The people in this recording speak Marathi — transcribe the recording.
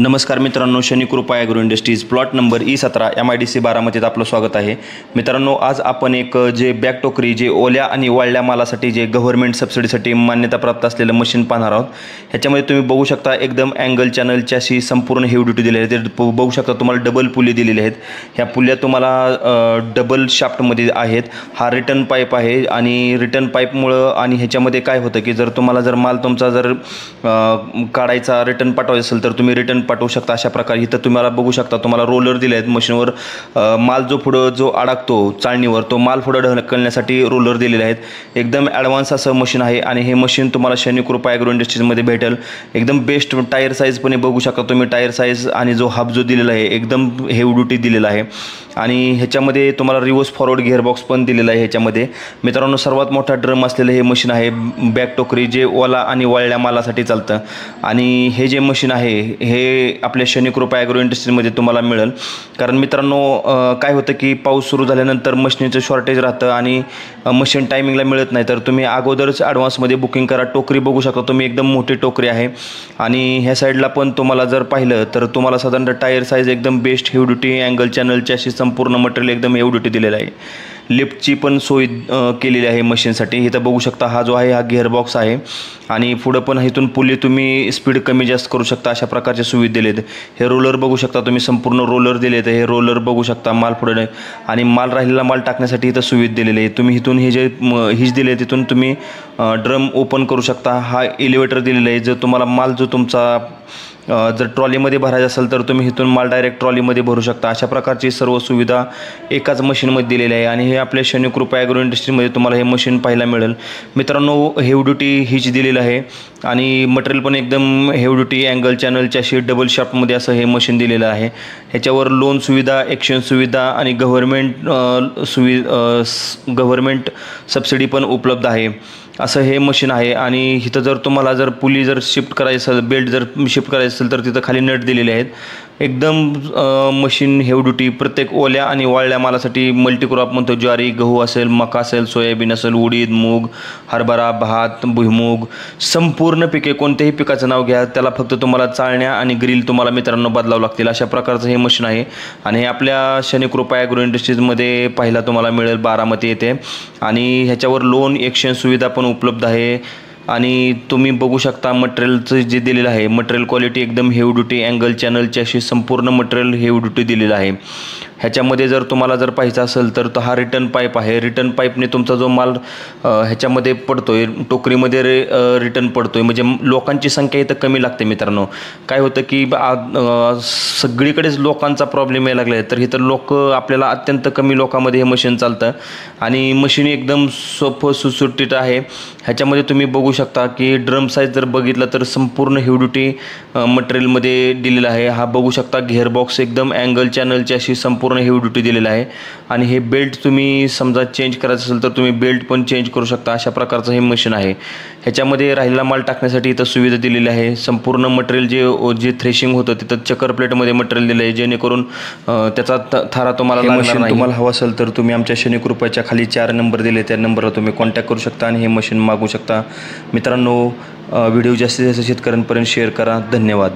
नमस्कार मित्रांनो, Shanikrupa agro industries plot number E17 MIDC बारामतीत आपलं स्वागत आहे. मित्रांनो, आज आपण एक जे बॅक टोकरी जे ओल्या आणि वाळल्या मालासाठी जे गव्हर्नमेंट सबसिडीसाठी मान्यता प्राप्त असलेलं मशीन पाहणार आहोत. ह्याच्यामध्ये तुम्ही बघू शकता एकदम अँगल चॅनलच्या अशी संपूर्ण हेवी ड्युटी दिलेली आहे. ते बघू शकता तुम्हाला डबल पुली दिलेली आहेत. ह्या पुल्या तुम्हाला डबल शाफ्टमध्ये आहेत. हा रिटर्न पाईप आहे आणि रिटर्न पाईपमुळं आणि ह्याच्यामध्ये काय होतं की जर तुम्हाला जर माल तुमचा जर काढायचा रिटर्न पाठवायचा असेल तर तुम्ही रिटर्न पाठवू शकता. अशा प्रकारे इथं तुम्हाला बघू शकता तुम्हाला रोलर दिले आहेत मशीनवर. माल जो पुढं जो अडकतो चाळणीवर तो माल पुढं ढकलण्यासाठी रोलर दिलेले आहेत. एकदम ॲडव्हान्स असं मशीन आहे आणि हे मशीन तुम्हाला शनिकृपा ॲग्रो इंडस्ट्रीजमध्ये भेटेल. एकदम बेस्ट टायर साईज पण बघू शकता तुम्ही. टायर साईज आणि जो हब जो दिलेला आहे एकदम हेवी ड्युटी दिलेला आहे आणि ह्याच्यामध्ये तुम्हाला रिव्हर्स फॉरवर्ड गिअरबॉक्स पण दिलेला आहे. ह्याच्यामध्ये मित्रांनो सर्वात मोठा ड्रम असलेलं हे मशीन आहे. बॅक टोकरी जे ओला आणि वाळल्या मालासाठी चालतं आणि हे जे मशीन आहे हे आपल्या शनिकृपा ॲग्रो इंडस्ट्रीमध्ये तुम्हाला मिळेल. कारण मित्रांनो काय होतं की पाऊस सुरू झाल्यानंतर मशीनचं शॉर्टेज राहतं आणि मशीन टायमिंगला मिळत नाही. तर तुम्ही अगोदरच ॲडव्हान्समध्ये बुकिंग करा. टोकरी बघू शकता तुम्ही एकदम मोठी टोकरी आहे आणि ह्या साईडला पण तुम्हाला जर पाहिलं तर तुम्हाला साधारणतः टायर साईज एकदम बेस्ट हेवी ड्युटी अँगल चॅनलची अशी संपूर्ण मटेरियल एकदम हेवी ड्युटी दिलेलं आहे. लिफ्टची पण सोय केलेली आहे मशीनसाठी. इथं बघू शकता हा जो आहे हा गिअरबॉक्स आहे आणि पुढं पण इथून पुली तुम्ही स्पीड कमी जास्त करू शकता. अशा प्रकारचे सुविधा दिलेत. हे रोलर बघू शकता तुम्ही संपूर्ण रोलर दिलेत. हे रोलर बघू शकता माल पुढे आणि माल राहिलेला माल टाकण्यासाठी इथं सुविधा दिलेली आहे. तुम्ही इथून हे जे हिज दिले तिथून तुम्ही ड्रम ओपन करू शकता. हा एलिव्हेटर दिलेला आहे. जर तुम्हाला माल जो तुमचा जर ट्रॉलीमध्ये भरायचं असेल तर तुम्ही इथून माल डायरेक्ट ट्रॉलीमध्ये भरू शकता. अशा प्रकारची सर्व सुविधा एकाच मशीनमध्ये दिलेली आहे आणि हे आपल्या शनिकृपा ॲग्रो इंडस्ट्रीमध्ये तुम्हाला हे मशीन पाहायला मिळेल. मित्रांनो हेवी ड्युटी हीच दिलेलं आहे आणि मटेरियल पण एकदम हेवी ड्युटी अँगल चॅनलच्या अशी डबल शाफ्टमध्ये असं हे मशीन दिलेलं आहे. ह्याच्यावर लोन सुविधा, एक्सचेंज सुविधा आणि गव्हर्नमेंट सबसिडी पण उपलब्ध आहे. असं हे मशीन आहे आणि इथं जर तुम्हाला जर पुली जर शिफ्ट करायचं असेल, बेल्ट जर शिफ्ट करायचं असेल तर तिथं खाली नट दिलेले आहेत. एकदम मशीन हेवी ड्युटी प्रत्येक ओल्या आणि वाळल्या मालासाठी मल्टीक्रॉप म्हणतो. ज्वारी, गहू असेल, मका असेल, सोयाबीन असेल, उडीद, मूग, हरभरा, भात, भुईमूग संपूर्ण पिके कोणत्याही पिकाचं नाव घ्या त्याला फक्त तुम्हाला चाळण्या आणि ग्रिल तुम्हाला मित्रांनो बदलावं लागतील. अशा प्रकारचं हे मशीन आहे आणि हे आपल्या शनिकृपा ॲग्रो इंडस्ट्रीजमध्ये पाहायला तुम्हाला मिळेल. बारामती येते आणि ह्याच्यावर लोन एक्सचेंज सुविधा पण उपलब्ध आहे आणि तुम्ही बघू शकता मटेरियलचं जे दिलेलं आहे मटेरियल क्वालिटी एकदम हेवी ड्युटी अँगल चॅनलची अशी संपूर्ण मटेरियल हेवी ड्युटी दिलेलं आहे. ह्याच्यामध्ये जर तुम्हाला जर पाहिजे असेल तर हा रिटर्न पाईप आहे. रिटर्न पाईपने तुमचा जो माल ह्याच्यामध्ये पडतोय टोकरीमध्ये रिटर्न पडतोय म्हणजे लोकांची संख्या इथं कमी लागते. मित्रांनो काय होतं की सगळीकडेच लोकांचा प्रॉब्लेम यायला लागला आहे तर इथं लोक आपल्याला अत्यंत कमी लोकांमध्ये हे मशीन चालतं आणि मशीन एकदम सोपं सुटसुटीत आहे. ह्याच्यामध्ये तुम्ही बघू शकता की ड्रम साईज जर बघितलं तर संपूर्ण हेवी ड्युटी मटेरियलमध्ये दिलेला आहे. हा बघू शकता गिअरबॉक्स एकदम अँगल चॅनलची अशी संपूर्ण हेवी ड्युटी दिलेला आहे आणि हे बेल्ट तुम्ही समजा चेंज करायचं असेल तर तुम्ही बेल्ट पण चेंज करू शकता. अशा प्रकारचं हे मशीन आहे. ह्याच्यामध्ये राहिलेला माल टाकण्यासाठी इथं सुविधा दिलेली आहे. संपूर्ण मटेरियल जे थ्रेशिंग होतं तिथं चकर प्लेटमध्ये मटेरियल दिलं आहे जेणेकरून त्याचा थारा तुम्हाला लागणार नाही. तुम्हाला हवं असेल तर तुम्ही आमच्या शनिकृपाच्या खाली 4 नंबर दिले त्या नंबरला तुम्ही कॉन्टॅक्ट करू शकता आणि हे मशीन मागू शकता. मित्रांनो व्हिडिओ जास्तीत जास्त शेतकऱ्यांपर्यंत शेअर करा. धन्यवाद.